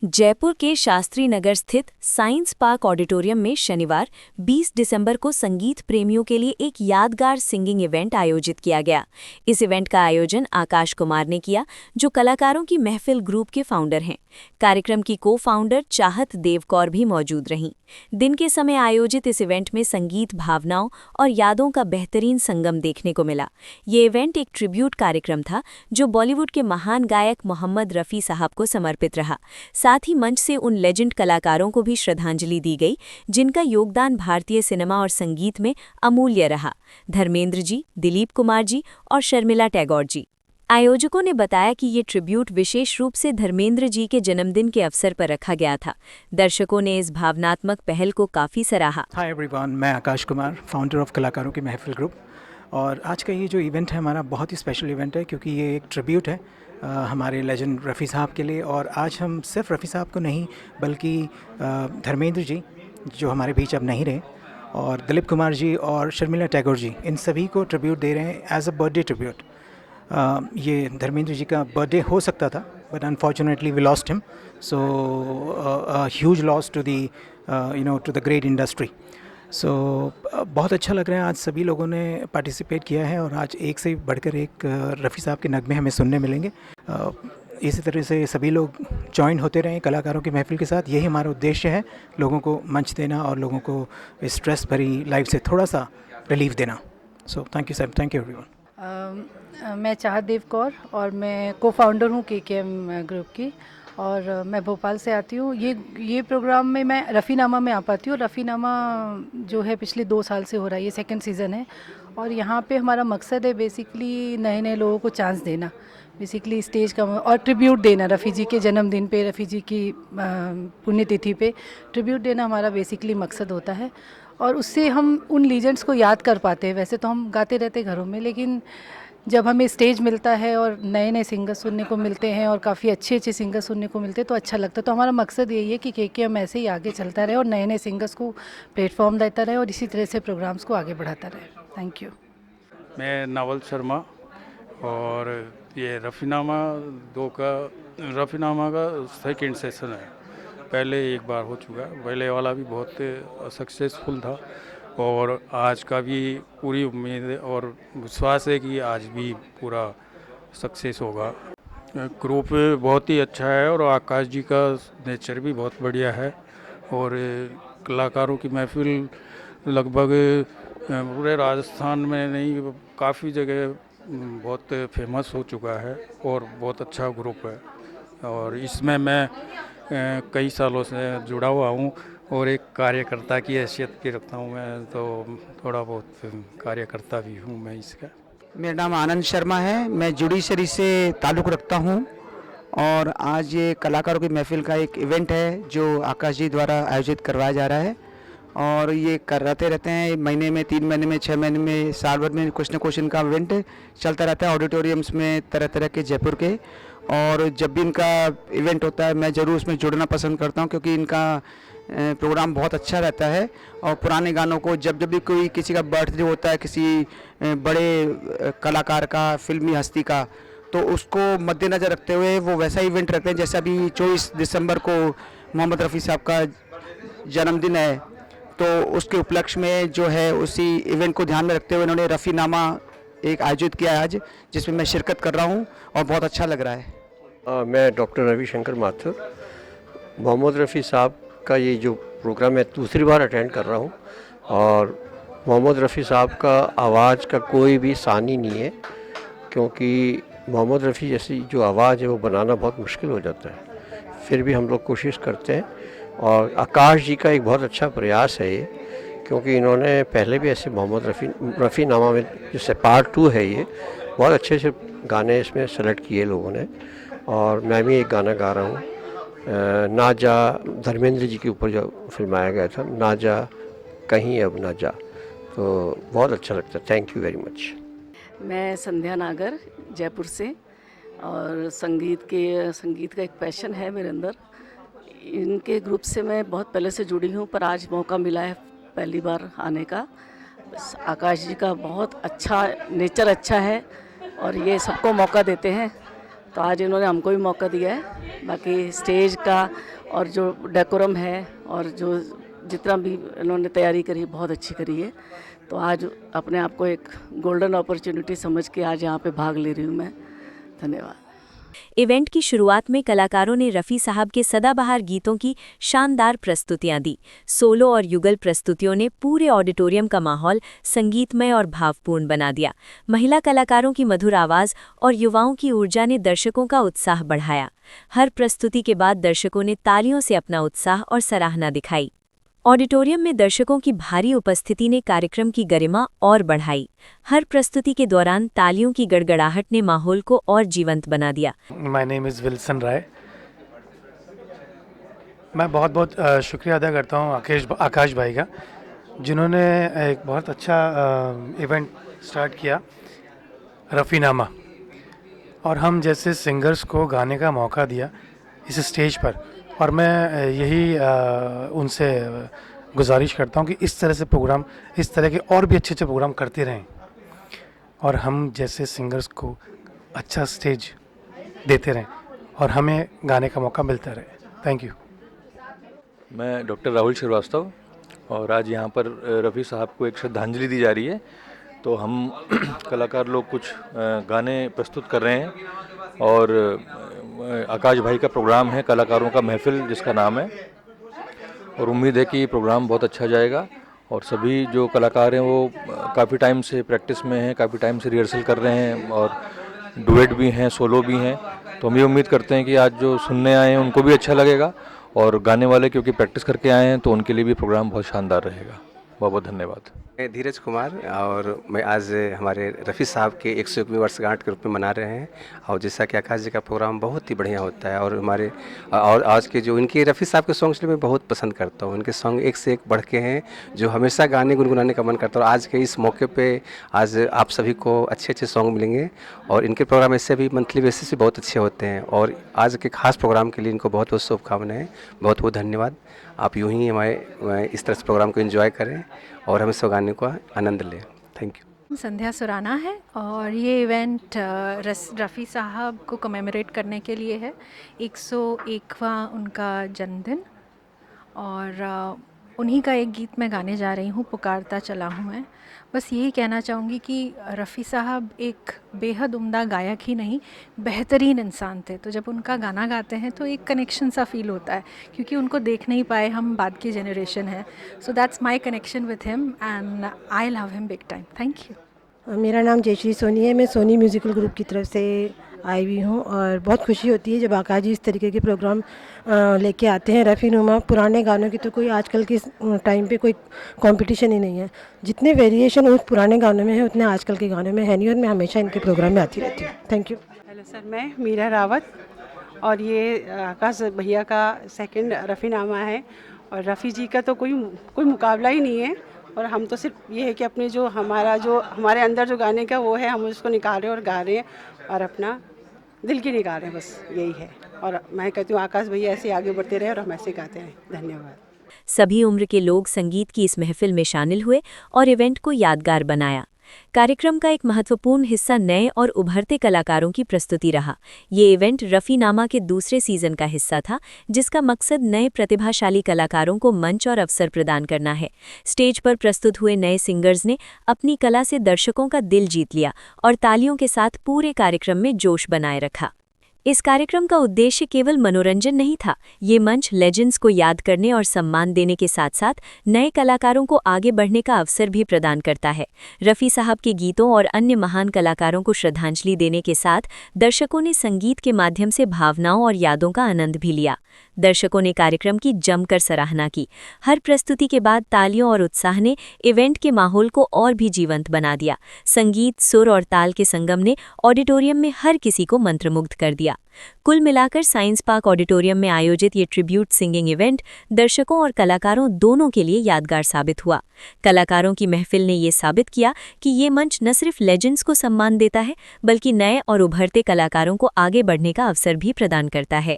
जयपुर के शास्त्री नगर स्थित science park auditorium में शनिवार 20 दिसंबर को संगीत प्रेमियों के लिए एक यादगार सिंगिंग इवेंट आयोजित किया गया। इस इवेंट का आयोजन आकाश कुमार ने किया, जो कलाकारों की महफिल ग्रुप के फाउंडर हैं। कार्यक्रम की को-फाउंडर चाहत देवकौर भी मौजूद रहीं। दिन के समय आयोजित इस इवेंट में संगीत भावनाओं और यादों का बेहतरीन संगम देखने को मिला। ये इवेंट एक ट्रिब्यूट कार्यक्रम था, जो बॉलीवुड के महान गायक मोहम्मद रफ़ी साहब को समर्पित रहा। साथ ही मंच से उन लेजेंड कलाकारों को भी श्रद्धांजलि दी गई, जिनका योगदान भारतीय सिनेमा और संगीत में अमूल्य रहा। धर्मेंद्र जी, दिलीप कुमार जी और शर्मिला टैगोर जी। आयोजकों ने बताया कि ये ट्रिब्यूट विशेष रूप से धर्मेंद्र जी के जन्मदिन के अवसर पर रखा गया था। दर्शकों ने इस भावनात्मक पहल को काफी सराहा। हाय एवरीवन, मैं आकाश कुमार, फाउंडर ऑफ कलाकारों की महफिल ग्रुप। और आज का ये जो इवेंट है हमारा बहुत ही स्पेशल इवेंट है, क्योंकि ये एक ट्रिब्यूट है हमारे लेजेंड रफ़ी साहब के लिए। और आज हम सिर्फ रफ़ी साहब को नहीं, बल्कि धर्मेंद्र जी, जो हमारे बीच अब नहीं रहे, और दिलीप कुमार जी और शर्मिला टैगोर जी, इन सभी को ट्रिब्यूट दे रहे हैं एज अ बर्थडे ट्रिब्यूट। ये धर्मेंद्र जी का बर्थडे हो सकता था, but unfortunately we lost him, so huge loss to the to the great industry. So बहुत अच्छा लग रहा है, आज सभी लोगों ने पार्टिसिपेट किया है और आज एक से बढ़कर एक रफ़ी साहब के नगमे हमें सुनने मिलेंगे। इसी तरह से सभी लोग जॉइन होते रहें कलाकारों की महफिल के साथ। यही हमारा उद्देश्य है, लोगों को मंच देना और लोगों को स्ट्रेस भरी लाइफ से थोड़ा सा रिलीफ देना। So thank you sir, thank you everyone. मैं चाहत देव कौर और मैं को फाउंडर हूँ केकेएम ग्रुप की, और मैं भोपाल से आती हूँ। ये प्रोग्राम में मैं रफ़ीनामा में आ पाती हूँ। रफ़ीनामा जो है पिछले 2 साल से हो रहा है, ये सेकंड सीज़न है। और यहाँ पे हमारा मकसद है बेसिकली नए नए लोगों को चांस देना, बेसिकली स्टेज का, और ट्रिब्यूट देना। रफ़ी जी के जन्मदिन पे, रफ़ी जी की पुण्यतिथि पे ट्रिब्यूट देना हमारा बेसिकली मकसद होता है। और उससे हम उन लीजेंड्स को याद कर पाते हैं। वैसे तो हम गाते रहते घरों में, लेकिन जब हमें स्टेज मिलता है और नए नए सिंगर सुनने को मिलते हैं और काफ़ी अच्छे अच्छे सिंगर सुनने को मिलते हैं तो अच्छा लगता है। तो हमारा मकसद यही है कि केकेएम ऐसे ही आगे चलता रहे और नए नए सिंगर्स को प्लेटफॉर्म देता रहे और इसी तरह से प्रोग्राम्स को आगे बढ़ाता रहे। Thank you. मैं नवल शर्मा, और ये रफ़ीनामा का सेकेंड सेशन है। पहले एक बार हो चुका है, पहले वाला भी बहुत सक्सेसफुल था, और आज का भी पूरी उम्मीद और विश्वास है कि आज भी पूरा सक्सेस होगा। ग्रुप बहुत ही अच्छा है और आकाश जी का नेचर भी बहुत बढ़िया है। और कलाकारों की महफिल लगभग पूरे राजस्थान में नहीं, काफ़ी जगह बहुत फेमस हो चुका है और बहुत अच्छा ग्रुप है। और इसमें मैं कई सालों से जुड़ा हुआ हूँ और एक कार्यकर्ता की हैसियत भी रखता हूँ मैं, तो थोड़ा बहुत कार्यकर्ता भी हूँ मैं इसका। मेरा नाम आनंद शर्मा है, मैं जुडिशरी से ताल्लुक़ रखता हूँ। और आज ये कलाकारों की महफिल का एक इवेंट है जो आकाश जी द्वारा आयोजित करवाया जा रहा है। और ये कराते रहते हैं महीने में, 3 महीने में, 6 महीने में, साल भर में कुछ न कुछ इनका इवेंट चलता रहता है ऑडिटोरियम्स में तरह तरह के जयपुर के। और जब भी इनका इवेंट होता है मैं ज़रूर उसमें जुड़ना पसंद करता हूँ, क्योंकि इनका प्रोग्राम बहुत अच्छा रहता है। और पुराने गानों को जब जब भी कोई किसी का बर्थडे होता है, किसी बड़े कलाकार का, फिल्मी हस्ती का, तो उसको मद्देनज़र रखते हुए वो वैसा इवेंट रखते हैं। जैसे अभी 24 दिसंबर को मोहम्मद रफ़ी साहब का जन्मदिन है, तो उसके उपलक्ष्य में जो है उसी इवेंट को ध्यान में रखते हुए इन्होंने रफ़ीनामा एक आयोजित किया है आज, जिसमें मैं शिरकत कर रहा हूँ और बहुत अच्छा लग रहा है। मैं डॉक्टर रविशंकर माथुर, मोहम्मद रफ़ी साहब का ये जो प्रोग्राम है दूसरी बार अटेंड कर रहा हूँ। और मोहम्मद रफ़ी साहब का आवाज़ का कोई भी सानी नहीं है, क्योंकि मोहम्मद रफ़ी जैसी जो आवाज़ है वो बनाना बहुत मुश्किल हो जाता है। फिर भी हम लोग कोशिश करते हैं, और आकाश जी का एक बहुत अच्छा प्रयास है ये, क्योंकि इन्होंने पहले भी ऐसे मोहम्मद रफ़ीनामा में, जिससे पार्ट 2 है, ये बहुत अच्छे से गाने इसमें सेलेक्ट किए लोगों ने। और मैं भी एक गाना गा रहा हूँ, ना जा, धर्मेंद्र जी के ऊपर जो फिल्माया गया था, ना जा कहीं अब ना जा, तो बहुत अच्छा लगता है। Thank you very much. मैं संध्या नागर, जयपुर से, और संगीत का एक पैशन है मेरे अंदर। इनके ग्रुप से मैं बहुत पहले से जुड़ी हूँ, पर आज मौका मिला है पहली बार आने का। आकाश जी का बहुत अच्छा नेचर अच्छा है और ये सबको मौका देते हैं, तो आज इन्होंने हमको भी मौका दिया है। बाकी स्टेज का और जो डेकोरम है और जो जितना भी इन्होंने तैयारी करी बहुत अच्छी करी है। तो आज अपने आप को एक गोल्डन अपॉर्चुनिटी समझ के आज यहाँ पे भाग ले रही हूँ मैं। धन्यवाद। इवेंट की शुरुआत में कलाकारों ने रफ़ी साहब के सदाबहार गीतों की शानदार प्रस्तुतियां दी। सोलो और युगल प्रस्तुतियों ने पूरे ऑडिटोरियम का माहौल संगीतमय और भावपूर्ण बना दिया। महिला कलाकारों की मधुर आवाज़ और युवाओं की ऊर्जा ने दर्शकों का उत्साह बढ़ाया। हर प्रस्तुति के बाद दर्शकों ने तालियों से अपना उत्साह और सराहना दिखाई। ऑडिटोरियम में दर्शकों की भारी उपस्थिति ने कार्यक्रम की गरिमा और बढ़ाई। हर प्रस्तुति के दौरान तालियों की गड़गड़ाहट ने माहौल को और जीवंत बना दिया। माय नेम इज़ विल्सन राय। मैं बहुत बहुत शुक्रिया अदा करता हूँ आकाश भाई का, जिन्होंने एक बहुत अच्छा इवेंट स्टार्ट किया, रफ़ीनामा, और हम जैसे सिंगर्स को गाने का मौका दिया इस स्टेज पर। और मैं यही उनसे गुजारिश करता हूँ कि इस तरह से प्रोग्राम, इस तरह के और भी अच्छे अच्छे प्रोग्राम करते रहें और हम जैसे सिंगर्स को अच्छा स्टेज देते रहें और हमें गाने का मौका मिलता रहे। Thank you. मैं डॉक्टर राहुल श्रीवास्तव और आज यहाँ पर रफ़ी साहब को एक श्रद्धांजलि दी जा रही है। तो हम कलाकार लोग कुछ गाने प्रस्तुत कर रहे हैं और आकाश भाई का प्रोग्राम है कलाकारों का महफिल जिसका नाम है, और उम्मीद है कि प्रोग्राम बहुत अच्छा जाएगा। और सभी जो कलाकार हैं वो काफ़ी टाइम से प्रैक्टिस में हैं, काफ़ी टाइम से रिहर्सल कर रहे हैं और डुएट भी हैं, सोलो भी हैं। तो हम ये उम्मीद करते हैं कि आज जो सुनने आए हैं उनको भी अच्छा लगेगा और गाने वाले क्योंकि प्रैक्टिस करके आए हैं तो उनके लिए भी प्रोग्राम बहुत शानदार रहेगा। बहुत बहुत धन्यवाद। मैं धीरज कुमार और मैं आज हमारे रफ़ी साहब के 101वीं वर्षगांठ के रूप में मना रहे हैं। और जैसा कि आकाश जी का प्रोग्राम बहुत ही बढ़िया होता है और हमारे और आज के जो इनके रफ़ी साहब के सॉन्ग्स मैं बहुत पसंद करता हूँ। इनके सॉन्ग एक से एक बढ़ के हैं जो हमेशा गाने गुनगुनाने का मन करता है। और आज के इस मौके पे आज आप सभी को अच्छे अच्छे सॉन्ग मिलेंगे और इनके प्रोग्राम ऐसे भी मंथली बेसिस पे बहुत अच्छे होते हैं। और आज के खास प्रोग्राम के लिए इनको बहुत बहुत शुभकामनाएँ, बहुत बहुत धन्यवाद। आप यूँ ही हमारे इस तरह से प्रोग्राम को एंजॉय करें और हम इस गाने का आनंद लें। Thank you. संध्या सुराना है और ये इवेंट रफ़ी साहब को कमेमोरेट करने के लिए है। 101वां उनका जन्मदिन और उन्हीं का एक गीत मैं गाने जा रही हूँ, पुकारता चला हूँ मैं। बस यही कहना चाहूँगी कि रफ़ी साहब एक बेहद उम्दा गायक ही नहीं, बेहतरीन इंसान थे। तो जब उनका गाना गाते हैं तो एक कनेक्शन सा फील होता है, क्योंकि उनको देख नहीं पाए हम, बाद की जनरेशन है। So that's my connection with him and I love him big time. Thank you. मेरा नाम जयश्री सोनी है। मैं सोनी म्यूज़िकल ग्रुप की तरफ से आई हुई हूँ और बहुत खुशी होती है जब आकाश जी इस तरीके के प्रोग्राम लेके आते हैं। रफ़ीनुमा पुराने गानों की तो कोई आजकल के टाइम पे कोई कंपटीशन ही नहीं है। जितने वेरिएशन उस पुराने गानों में है उतने आजकल के गानों में है नहीं, और मैं हमेशा इनके प्रोग्राम में आती रहती हूँ। Thank you. हेलो सर, मैं मीरा रावत और ये आकाश भैया का सेकंड रफ़ीनामा है। और रफ़ी जी का तो कोई मुकाबला ही नहीं है। और हम तो सिर्फ ये है कि अपने जो हमारे अंदर जो गाने का वो है, हम उसको निकाल रहे हैं और गा रहे हैं और अपना दिल की निकाल रहे हैं, बस यही है। और मैं कहती हूँ आकाश भैया ऐसे आगे बढ़ते रहे और हम ऐसे गाते हैं। धन्यवाद। सभी उम्र के लोग संगीत की इस महफिल में शामिल हुए और इवेंट को यादगार बनाया। कार्यक्रम का एक महत्वपूर्ण हिस्सा नए और उभरते कलाकारों की प्रस्तुति रहा। ये इवेंट रफ़ीनामा के दूसरे सीजन का हिस्सा था, जिसका मकसद नए प्रतिभाशाली कलाकारों को मंच और अवसर प्रदान करना है। स्टेज पर प्रस्तुत हुए नए सिंगर्स ने अपनी कला से दर्शकों का दिल जीत लिया और तालियों के साथ पूरे कार्यक्रम में जोश बनाए रखा। इस कार्यक्रम का उद्देश्य केवल मनोरंजन नहीं था, ये मंच लेजेंड्स को याद करने और सम्मान देने के साथ साथ नए कलाकारों को आगे बढ़ने का अवसर भी प्रदान करता है। रफ़ी साहब के गीतों और अन्य महान कलाकारों को श्रद्धांजलि देने के साथ दर्शकों ने संगीत के माध्यम से भावनाओं और यादों का आनंद भी लिया। दर्शकों ने कार्यक्रम की जमकर सराहना की। हर प्रस्तुति के बाद तालियों और उत्साह ने इवेंट के माहौल को और भी जीवंत बना दिया। संगीत, सुर और ताल के संगम ने ऑडिटोरियम में हर किसी को मंत्रमुग्ध कर दिया। कुल मिलाकर साइंस पार्क ऑडिटोरियम में आयोजित ये ट्रिब्यूट सिंगिंग इवेंट दर्शकों और कलाकारों दोनों के लिए यादगार साबित हुआ। कलाकारों की महफिल ने ये साबित किया कि ये मंच न सिर्फ लेजेंड्स को सम्मान देता है, बल्कि नए और उभरते कलाकारों को आगे बढ़ने का अवसर भी प्रदान करता है।